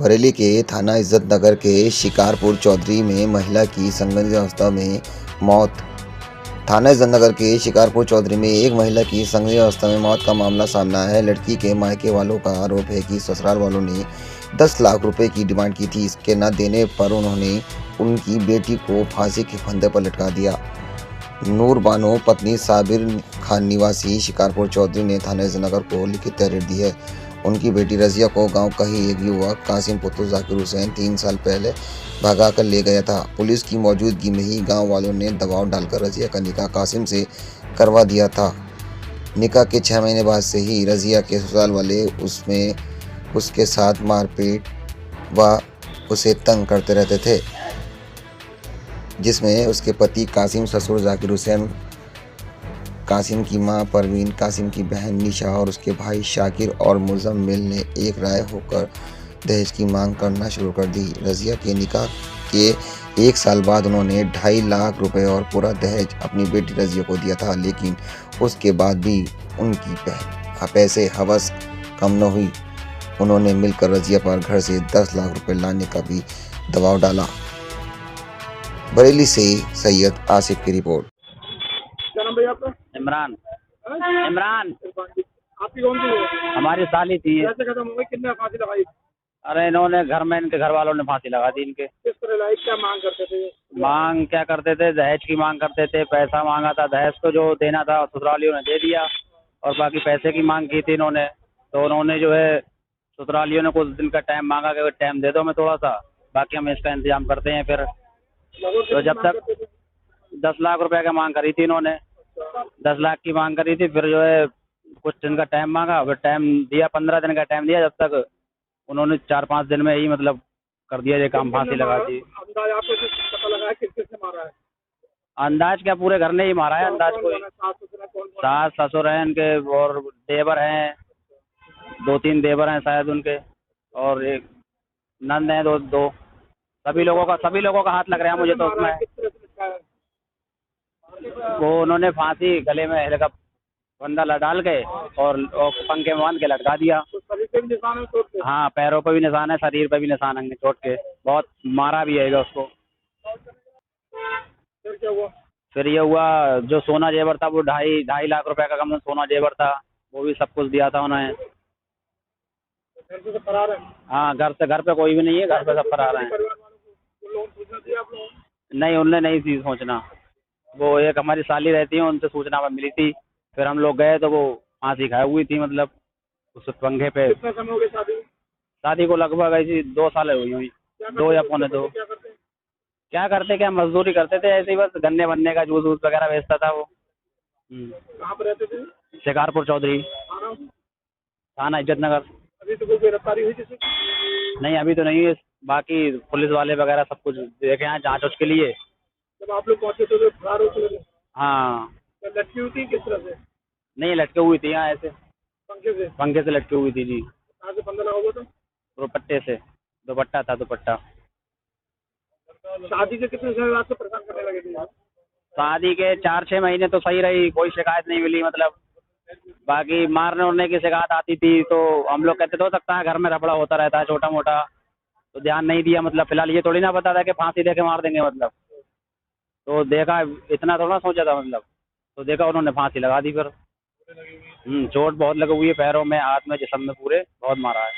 बरेली के थाना इज्जत नगर के शिकारपुर चौधरी में महिला की संदिग्ध अवस्था में मौत। थाना इज्जत नगर के शिकारपुर चौधरी में एक महिला की संदिग्ध अवस्था में मौत का मामला सामने आया है। लड़की के मायके वालों का आरोप है कि ससुराल वालों ने 10 लाख रुपए की डिमांड की थी। इसके न देने पर उन्होंने उनकी बेटी को फांसी के फंदे पर लटका दिया। नूर बानो पत्नी साबिर खान निवासी शिकारपुर चौधरी ने थाना इज्जत नगर को लिखित तहरीर दी है। उनकी बेटी रजिया को गांव का ही एक युवक कासिम पुत्र जाकिर हुसैन 3 साल पहले भगा कर ले गया था। पुलिस की मौजूदगी में ही गांव वालों ने दबाव डालकर रजिया का निकाह कासिम से करवा दिया था। निकाह के 6 महीने बाद से ही रजिया के ससुराल वाले उसके साथ मारपीट व उसे तंग करते रहते थे, जिसमें उसके पति कासिम, ससुर जाकिर हुसैन, कासिम की मां परवीन, कासिम की बहन निशा और उसके भाई शाकिर और मुजम्मिल ने एक राय होकर दहेज की मांग करना शुरू कर दी। रजिया के निकाह के 1 साल बाद उन्होंने 2.5 लाख रुपए और पूरा दहेज अपनी बेटी रजिया को दिया था, लेकिन उसके बाद भी उनकी पैसे हवस कम न हुई। उन्होंने मिलकर रजिया पर घर से 10 लाख रुपए लाने का भी दबाव डाला। बरेली से सैयद आसिफ की रिपोर्ट। क्या नाम भैया आपका? इमरान। हैं? इमरान आपकी कौन सी है? हमारी साली थी। कैसे खत्म हो गई? कितने फांसी लगाई? अरे इन्होंने घर में इनके घर वालों ने फांसी लगा दी इनके। किस तरह लाई? क्या मांग करते थे? मांग क्या करते थे? दहेज की मांग करते थे। पैसा मांगा था, दहेज तो जो देना था ससुरालियों ने दे दिया और बाकी पैसे की मांग की थी इन्होंने। तो उन्होंने जो है ससुरालियों ने कुछ दिन का टाइम मांगा कि टाइम दे दो हमें थोड़ा सा, बाकी हम इसका इंतजाम करते हैं। फिर तो जब तक 10 लाख रुपए की मांग करी थी इन्होंने, 10 लाख की मांग करी थी। फिर जो है कुछ दिन का टाइम मांगा, फिर टाइम दिया, 15 दिन का टाइम दिया। जब तक उन्होंने 4-5 दिन में ही मतलब कर दिया ये काम, फांसी लगा दी। अंदाज आपको पता लगा है किस किस ने मारा है? अंदाज क्या, पूरे घर ने ही मारा है अंदाज। कोई सास ससुर हैं इनके और देवर हैं, 2-3 देवर हैं शायद उनके, और एक नंद है, दो सभी लोगों का हाथ लग रहा है मुझे तो उसमें। वो उन्होंने फांसी गले में हेलिकॉप्टर बंदा डाल के और पंखे में बांध के लटका दिया। सभी पे भी निशान है चोट के? हाँ, पैरों पे भी निशान है, शरीर पे भी निशान है चोट के। बहुत मारा भी है उसको। फिर क्या हुआ? फिर ये हुआ, जो सोना जेवर था वो 2.5 लाख रुपए का कम सोना जेवर था, वो भी सब कुछ दिया था उन्होंने। घर से फरार है? हाँ, घर पे कोई भी नहीं है, घर पे सब फरार हैं। परिवार वालों को लोगों को सूचना दी आप लोगों ने? नहीं, उनने नहीं थी सोचना। वो एक हमारी साली रहती है, उनसे सूचना मिली थी। फिर हम लोग गए तो वो फांसी खाई हुई थी, मतलब उस पंखे पे। कितना समय हो गया शादी? शादी को लगभग ऐसी 2 साल हुई हुई, 2 या पौने 2। क्या करते हैं? क्या मजदूरी करते थे ऐसे ही, बस गन्ने बनने का जूस वूस वगैरह बेचता था वो। कहाँ पर रहते थे? शिकारपुर चौधरी, खाना? थाना इज्जत नगर। अभी तो कोई गिरफ्तारी हुई किसी? नहीं, अभी तो नहीं है। बाकी पुलिस वाले वगैरह सब कुछ देखे हैं जांच उसके लिए। जब आप लोग पहुंचे तो फरार हो चुके थे? हाँ, लटकी हुई थी किस तरह से? नहीं लटके हुई थी, यहाँ ऐसे पंखे से लटके हुई थी जी। कहाँ से फंदा लगा हुआ था? दुपट्टे से, दुपट्टा था दुपट्टा। शादी के कितने समय बाद से परेशान करने लगे थे? शादी के 4-6 महीने तो सही रही, कोई शिकायत नहीं मिली मतलब। बाकी मारने उड़ने की शिकायत आती थी तो हम लोग कहते तो हो सकता है घर में रफड़ा होता रहता है छोटा मोटा, तो ध्यान नहीं दिया। मतलब फिलहाल ये थोड़ी ना पता था कि फांसी दे के मार देंगे मतलब। तो देखा, इतना थोड़ा सोचा था मतलब। तो देखा उन्होंने फांसी लगा दी फिर। चोट बहुत लगी हुई है, पैरों में, हाथ में, जिस्म में, पूरे बहुत मारा है।